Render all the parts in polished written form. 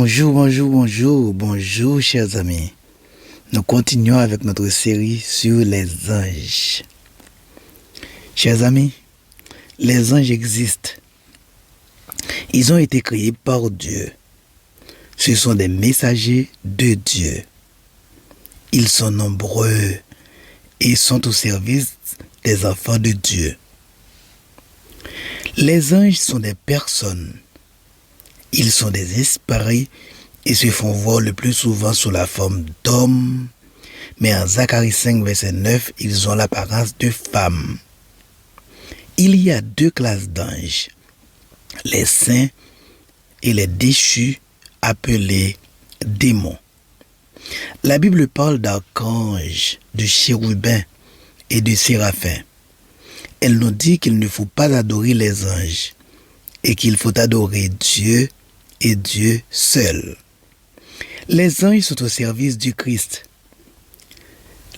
Bonjour, chers amis. Nous continuons avec notre série sur les anges. Chers amis, les anges existent. Ils ont été créés par Dieu. Ce sont des messagers de Dieu. Ils sont nombreux et sont au service des enfants de Dieu. Les anges sont des personnes. Ils sont des esprits et se font voir le plus souvent sous la forme d'hommes, mais en Zacharie 5, verset 9, ils ont l'apparence de femmes. Il y a deux classes d'anges, les saints et les déchus, appelés démons. La Bible parle d'archanges, de chérubins et de séraphins. Elle nous dit qu'il ne faut pas adorer les anges et qu'il faut adorer Dieu et Dieu seul. Les anges sont au service du Christ.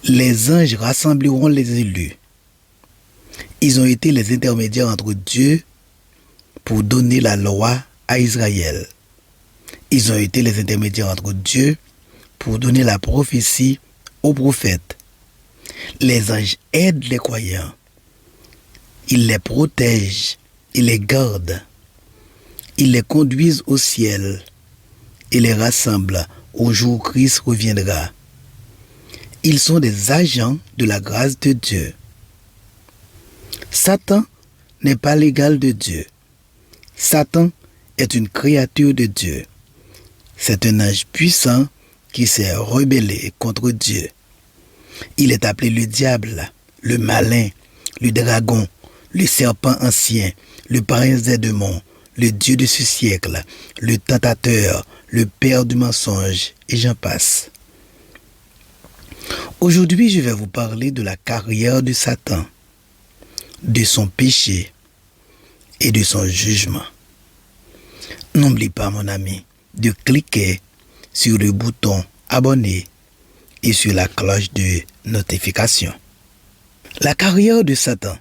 Les anges rassembleront les élus. Ils ont été les intermédiaires entre Dieu pour donner la loi à Israël. Ils ont été les intermédiaires entre Dieu pour donner la prophétie aux prophètes. Les anges aident les croyants. Ils les protègent, ils les gardent. Ils les conduisent au ciel et les rassemblent au jour où Christ reviendra. Ils sont des agents de la grâce de Dieu. Satan n'est pas l'égal de Dieu. Satan est une créature de Dieu. C'est un ange puissant qui s'est rebellé contre Dieu. Il est appelé le diable, le malin, le dragon, le serpent ancien, le prince des démons, le Dieu de ce siècle, le tentateur, le père du mensonge, et j'en passe. Aujourd'hui, je vais vous parler de la carrière de Satan, de son péché et de son jugement. N'oublie pas, mon ami, de cliquer sur le bouton abonner et sur la cloche de notification. La carrière de Satan.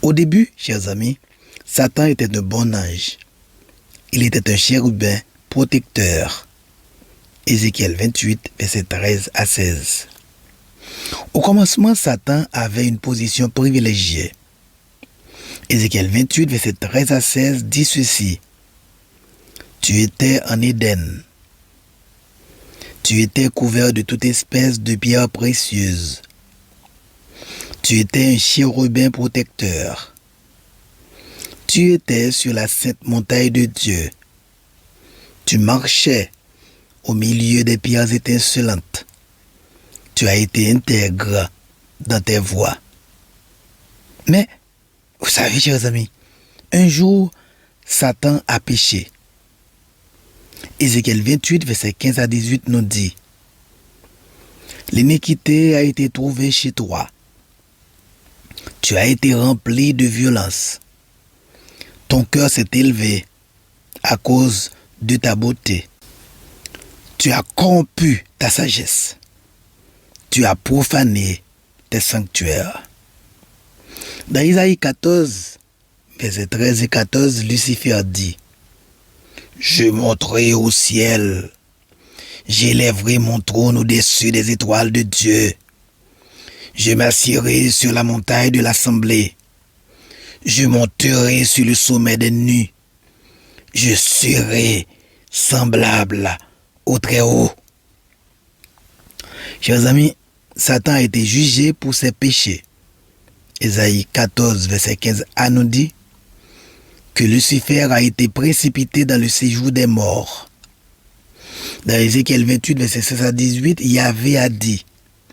Au début, chers amis, Satan était un bon ange. Il était un chérubin protecteur. Ézéchiel 28, verset 13 à 16. Au commencement, Satan avait une position privilégiée. Ézéchiel 28, verset 13 à 16 dit ceci. Tu étais en Éden. Tu étais couvert de toute espèce de pierres précieuses. Tu étais un chérubin protecteur. Tu étais sur la sainte montagne de Dieu. Tu marchais au milieu des pierres étincelantes. Tu as été intègre dans tes voies. Mais, vous savez, chers amis, un jour, Satan a péché. Ézéchiel 28, verset 15 à 18 nous dit « L'iniquité a été trouvée chez toi. Tu as été rempli de violence. Ton cœur s'est élevé à cause de ta beauté. Tu as corrompu ta sagesse. Tu as profané tes sanctuaires. » Dans Isaïe 14, versets 13 et 14, Lucifer dit « Je monterai au ciel. J'élèverai mon trône au-dessus des étoiles de Dieu. Je m'assiérai sur la montagne de l'assemblée. Je monterai sur le sommet des nues. Je serai semblable au Très-Haut. » Chers amis, Satan a été jugé pour ses péchés. Ésaïe 14, verset 15a nous dit que Lucifer a été précipité dans le séjour des morts. Dans Ézéchiel 28, verset 16 à 18, Yahvé a dit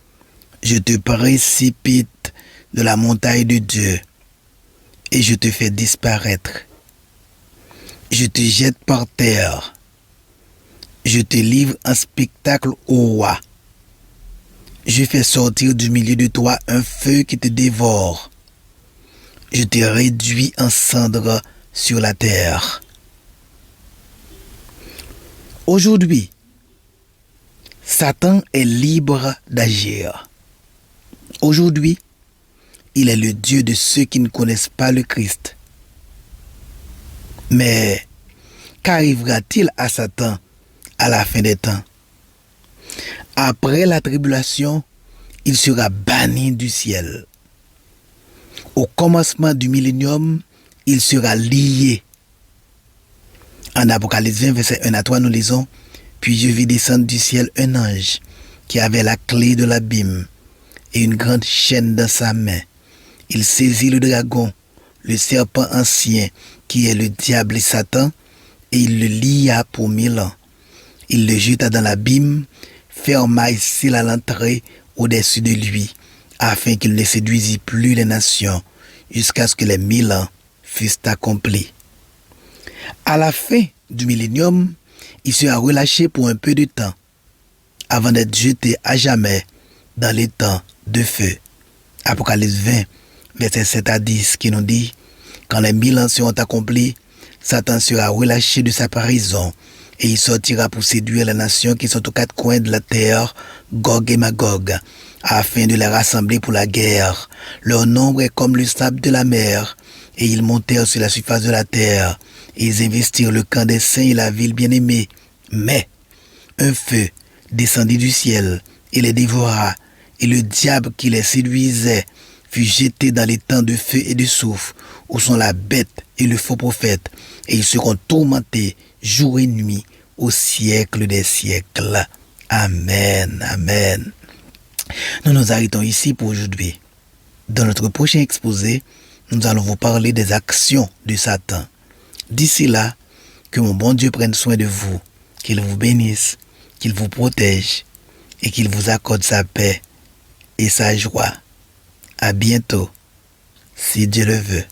« Je te précipite de la montagne de Dieu et je te fais disparaître. Je te jette par terre. Je te livre en spectacle au roi. Je fais sortir du milieu de toi un feu qui te dévore. Je te réduis en cendres sur la terre. » Aujourd'hui, Satan est libre d'agir. Aujourd'hui, il est le Dieu de ceux qui ne connaissent pas le Christ. Mais qu'arrivera-t-il à Satan à la fin des temps? Après la tribulation, il sera banni du ciel. Au commencement du millénium, il sera lié. En Apocalypse 20, verset 1 à 3, nous lisons: Puis je vis descendre du ciel un ange qui avait la clé de l'abîme et une grande chaîne dans sa main. Il saisit le dragon, le serpent ancien, qui est le diable et Satan, et il le lia pour 1000 ans. Il le jeta dans l'abîme, ferma et scella l'entrée au-dessus de lui, afin qu'il ne séduisit plus les nations, jusqu'à ce que les 1000 ans fussent accomplis. À la fin du millénium, il sera relâché pour un peu de temps, avant d'être jeté à jamais dans les temps de feu. Apocalypse 20, verset 7 à 10, qui nous dit: Quand les 1000 ans seront accomplis, Satan sera relâché de sa prison, et il sortira pour séduire les nations qui sont aux quatre coins de la terre, Gog et Magog, afin de les rassembler pour la guerre. Leur nombre est comme le sable de la mer, et ils montèrent sur la surface de la terre, et ils investirent le camp des saints et la ville bien-aimée. Mais un feu descendit du ciel et les dévora, et le diable qui les séduisait fut jeté dans les temps de feu et de soufre, où sont la bête et le faux prophète, et ils seront tourmentés jour et nuit au siècle des siècles. Amen, amen. Nous nous arrêtons ici pour aujourd'hui. Dans notre prochain exposé, nous allons vous parler des actions de Satan. D'ici là, que mon bon Dieu prenne soin de vous, qu'il vous bénisse, qu'il vous protège et qu'il vous accorde sa paix et sa joie. À bientôt, si Dieu le veut.